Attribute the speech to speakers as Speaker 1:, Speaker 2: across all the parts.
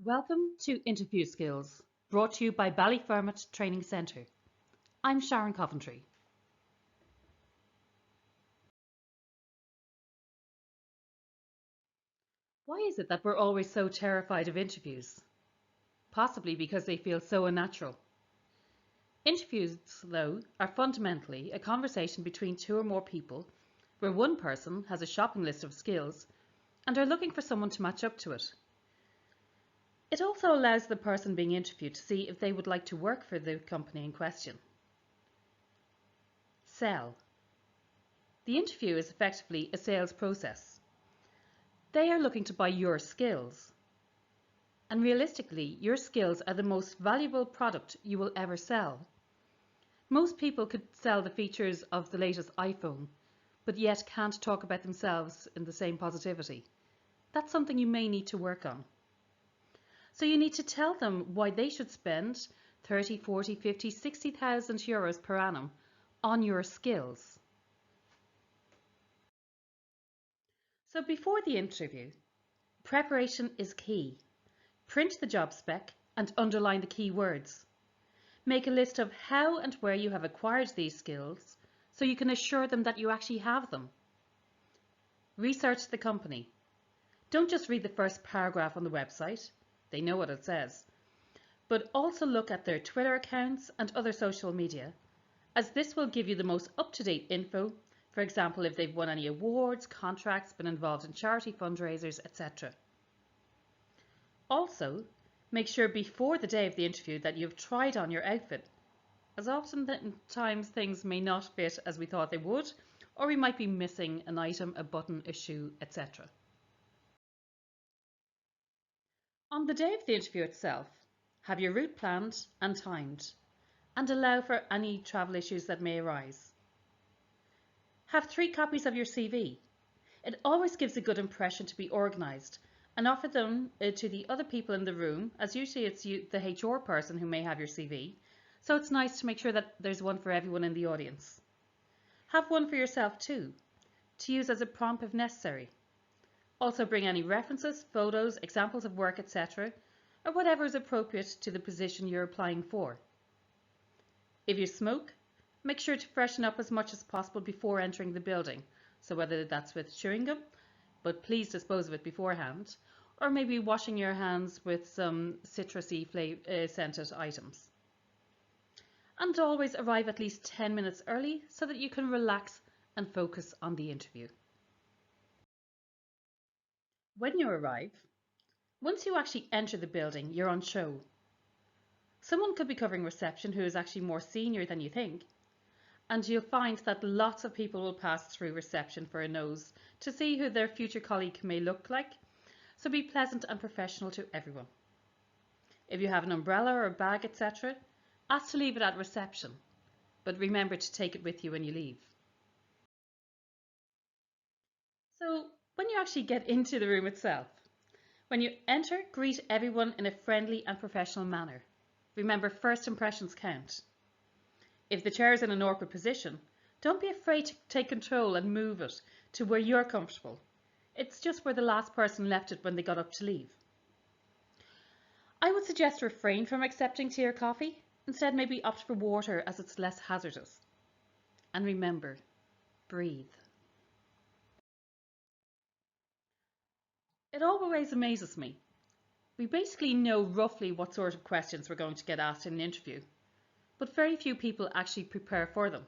Speaker 1: Welcome to Interview Skills, brought to you by Ballyfermot Training Centre. I'm Sharon Coventry. Why is it that we're always so terrified of interviews? Possibly because they feel so unnatural. Interviews, though, are fundamentally a conversation between two or more people where one person has a shopping list of skills and are looking for someone to match up to it. It also allows the person being interviewed to see if they would like to work for the company in question. Sell. The interview is effectively a sales process. They are looking to buy your skills. And realistically, your skills are the most valuable product you will ever sell. Most people could sell the features of the latest iPhone, but yet can't talk about themselves in the same positivity. That's something you may need to work on. So you need to tell them why they should spend 30, 40, 50, 60,000 euros per annum on your skills. So before the interview, preparation is key. Print the job spec and underline the key words. Make a list of how and where you have acquired these skills so you can assure them that you actually have them. Research the company. Don't just read the first paragraph on the website. They know what it says. But also look at their Twitter accounts and other social media, as this will give you the most up-to-date info. For example, if they've won any awards, contracts, been involved in charity fundraisers, etc. Also, make sure before the day of the interview that you've tried on your outfit, as oftentimes things may not fit as we thought they would, or we might be missing an item, a button, a shoe, etc. On the day of the interview itself, have your route planned and timed, and allow for any travel issues that may arise. Have 3 copies of your CV. It always gives a good impression to be organised, and offer them to the other people in the room, as usually it's you, the HR person, who may have your CV, so it's nice to make sure that there's one for everyone in the audience. Have one for yourself too, to use as a prompt if necessary. Also bring any references, photos, examples of work, etc., or whatever is appropriate to the position you're applying for. If you smoke, make sure to freshen up as much as possible before entering the building, so whether that's with chewing gum, but please dispose of it beforehand, or maybe washing your hands with some citrusy scented items. And always arrive at least 10 minutes early so that you can relax and focus on the interview. When you arrive, once you actually enter the building, you're on show. Someone could be covering reception who is actually more senior than you think, and you'll find that lots of people will pass through reception for a nose to see who their future colleague may look like, so be pleasant and professional to everyone. If you have an umbrella or a bag, etc., ask to leave it at reception, but remember to take it with you when you leave. So when you actually get into the room itself, when you enter, greet everyone in a friendly and professional manner. Remember, first impressions count. If the chair is in an awkward position, don't be afraid to take control and move it to where you're comfortable. It's just where the last person left it when they got up to leave. I would suggest refrain from accepting tea or coffee. Instead, maybe opt for water as it's less hazardous. And remember, breathe. It always amazes me. We basically know roughly what sort of questions we're going to get asked in an interview, but very few people actually prepare for them.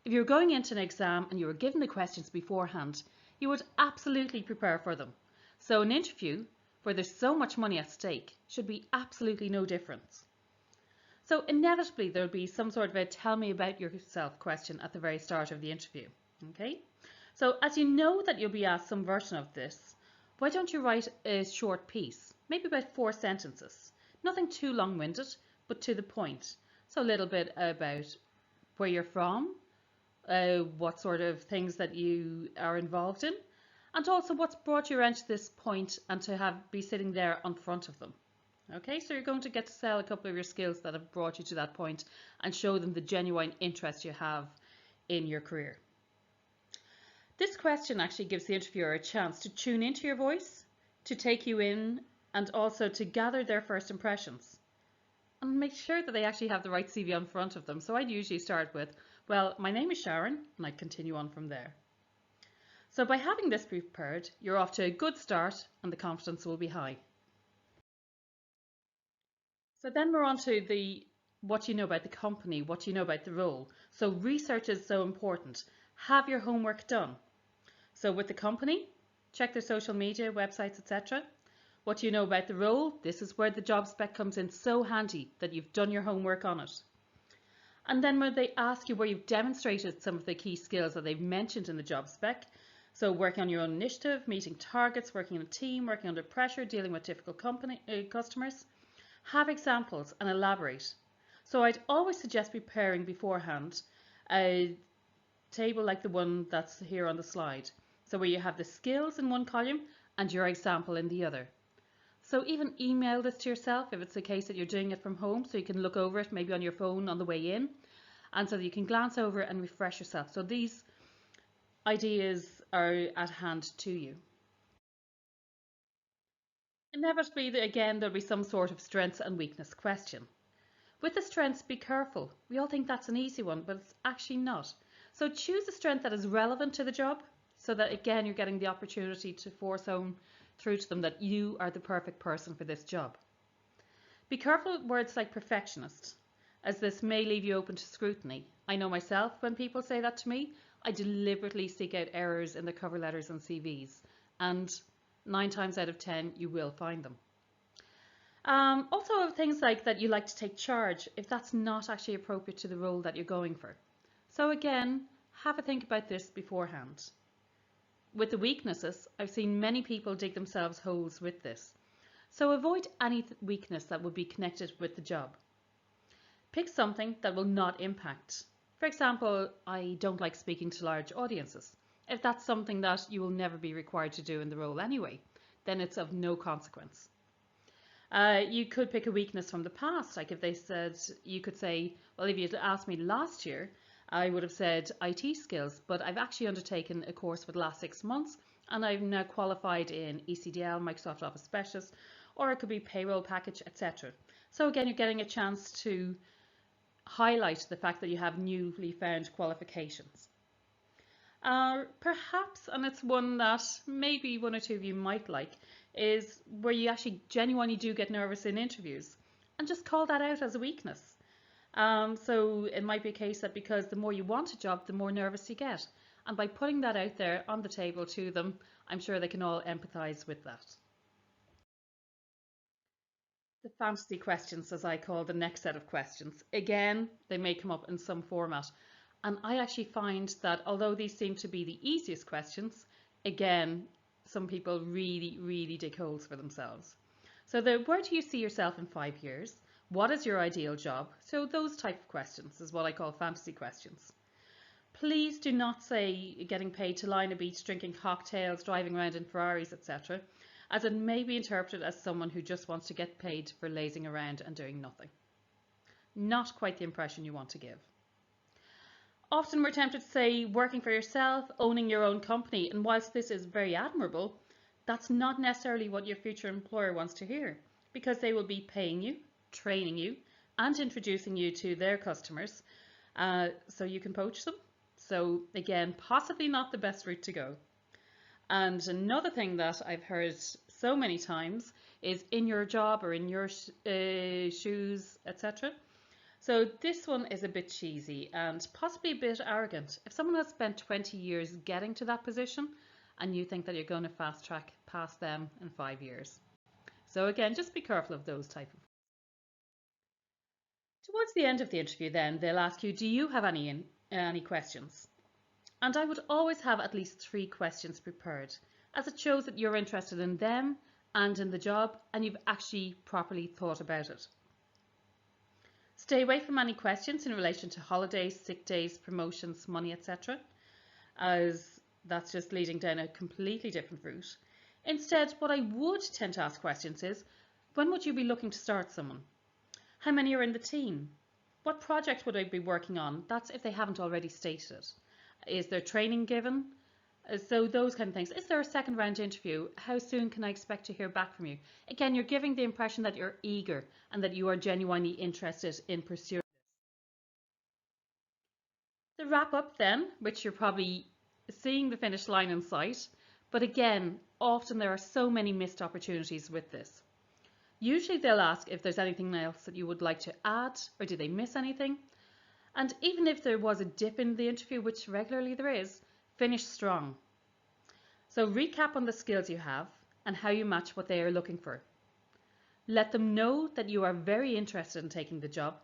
Speaker 1: If you're going into an exam and you were given the questions beforehand, you would absolutely prepare for them. So an interview, where there's so much money at stake, should be absolutely no difference. So inevitably there'll be some sort of a tell me about yourself question at the very start of the interview. Okay? So as you know that you'll be asked some version of this, why don't you write a short piece, maybe about 4 sentences. Nothing too long-winded, but to the point. So a little bit about where you're from, what sort of things that you are involved in, and also what's brought you around to this point and to be sitting there in front of them. Okay, so you're going to get to sell a couple of your skills that have brought you to that point and show them the genuine interest you have in your career. This question actually gives the interviewer a chance to tune into your voice, to take you in and also to gather their first impressions. And make sure that they actually have the right CV on front of them. So I'd usually start with, well, my name is Sharon, and I'd continue on from there. So by having this prepared, you're off to a good start and the confidence will be high. So then we're on to what you know about the company, what you know about the role. So research is so important. Have your homework done. So with the company, check their social media, websites, etc. What you know about the role, this is where the job spec comes in so handy that you've done your homework on it. And then when they ask you where you've demonstrated some of the key skills that they've mentioned in the job spec, so working on your own initiative, meeting targets, working in a team, working under pressure, dealing with difficult customers, have examples and elaborate. So I'd always suggest preparing beforehand a table like the one that's here on the slide. So where you have the skills in one column and your example in the other. So even email this to yourself if it's the case that you're doing it from home, so you can look over it maybe on your phone on the way in, and so that you can glance over it and refresh yourself. So these ideas are at hand to you. Inevitably, again, there'll be some sort of strengths and weakness question. With the strengths, be careful. We all think that's an easy one, but it's actually not. So choose a strength that is relevant to the job, so that again, you're getting the opportunity to force home through to them that you are the perfect person for this job. Be careful with words like perfectionist, as this may leave you open to scrutiny. I know myself, when people say that to me, I deliberately seek out errors in the cover letters and CVs, and 9 times out of 10 you will find them. Also things like that you like to take charge, if that's not actually appropriate to the role that you're going for. So again, have a think about this beforehand. With the weaknesses, I've seen many people dig themselves holes with this. So avoid any weakness that would be connected with the job. Pick something that will not impact. For example, I don't like speaking to large audiences. If that's something that you will never be required to do in the role anyway, then it's of no consequence. You could pick a weakness from the past, like if they said, you could say, well, if you'd asked me last year, I would have said IT skills, but I've actually undertaken a course for the last 6 months and I've now qualified in ECDL, Microsoft Office Specialist, or it could be payroll package, etc. So again, you're getting a chance to highlight the fact that you have newly found qualifications. Perhaps, and it's one that maybe one or two of you might like, is where you actually genuinely do get nervous in interviews, and just call that out as a weakness. So it might be a case that because the more you want a job, the more nervous you get. And by putting that out there on the table to them, I'm sure they can all empathise with that. The fantasy questions, as I call the next set of questions. Again, they may come up in some format. And I actually find that although these seem to be the easiest questions, again, some people really dig holes for themselves. So where do you see yourself in 5 years? What is your ideal job? So those type of questions is what I call fantasy questions. Please do not say getting paid to lie on a beach, drinking cocktails, driving around in Ferraris, etc., as it may be interpreted as someone who just wants to get paid for lazing around and doing nothing. Not quite the impression you want to give. Often we're tempted to say working for yourself, owning your own company, and whilst this is very admirable, that's not necessarily what your future employer wants to hear, because they will be paying you, training you, and introducing you to their customers, so you can poach them. So again, possibly not the best route to go. And another thing that I've heard so many times is in your job or in your shoes, etc. So this one is a bit cheesy and possibly a bit arrogant. If someone has spent 20 years getting to that position and you think that you're going to fast track past them in 5 years. So again, just be careful of those type of. Towards the end of the interview then, they'll ask you, do you have any questions? And I would always have at least 3 questions prepared, as it shows that you're interested in them and in the job and you've actually properly thought about it. Stay away from any questions in relation to holidays, sick days, promotions, money, etc., as that's just leading down a completely different route. Instead, what I would tend to ask questions is, when would you be looking to start someone? How many are in the team? What project would I be working on? That's if they haven't already stated it. Is there training given? So those kind of things. Is there a second round interview? How soon can I expect to hear back from you? Again, you're giving the impression that you're eager and that you are genuinely interested in pursuing the wrap up then, which you're probably seeing the finish line in sight. But again, often there are so many missed opportunities with this. Usually they'll ask if there's anything else that you would like to add or did they miss anything? And even if there was a dip in the interview, which regularly there is, finish strong. So recap on the skills you have and how you match what they are looking for. Let them know that you are very interested in taking the job.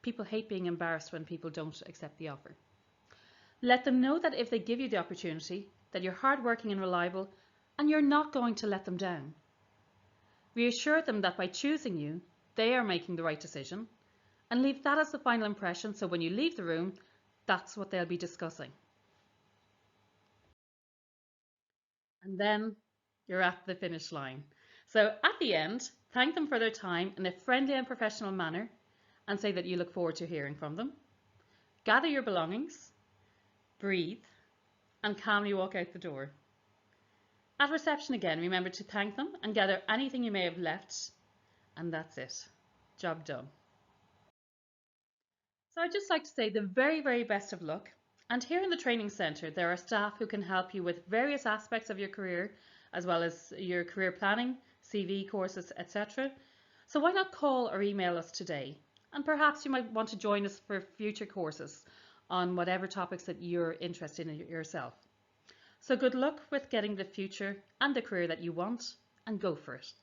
Speaker 1: People hate being embarrassed when people don't accept the offer. Let them know that if they give you the opportunity, that you're hardworking and reliable and you're not going to let them down. Reassure them that by choosing you, they are making the right decision, and leave that as the final impression so when you leave the room, that's what they'll be discussing. And then you're at the finish line. So at the end, thank them for their time in a friendly and professional manner and say that you look forward to hearing from them. Gather your belongings, breathe, and calmly walk out the door. At reception again, remember to thank them and gather anything you may have left, and that's it. Job done. So I'd just like to say the very, very best of luck. And here in the training centre, there are staff who can help you with various aspects of your career, as well as your career planning, CV courses, etc. So why not call or email us today? And perhaps you might want to join us for future courses on whatever topics that you're interested in yourself. So good luck with getting the future and the career that you want, and go for it.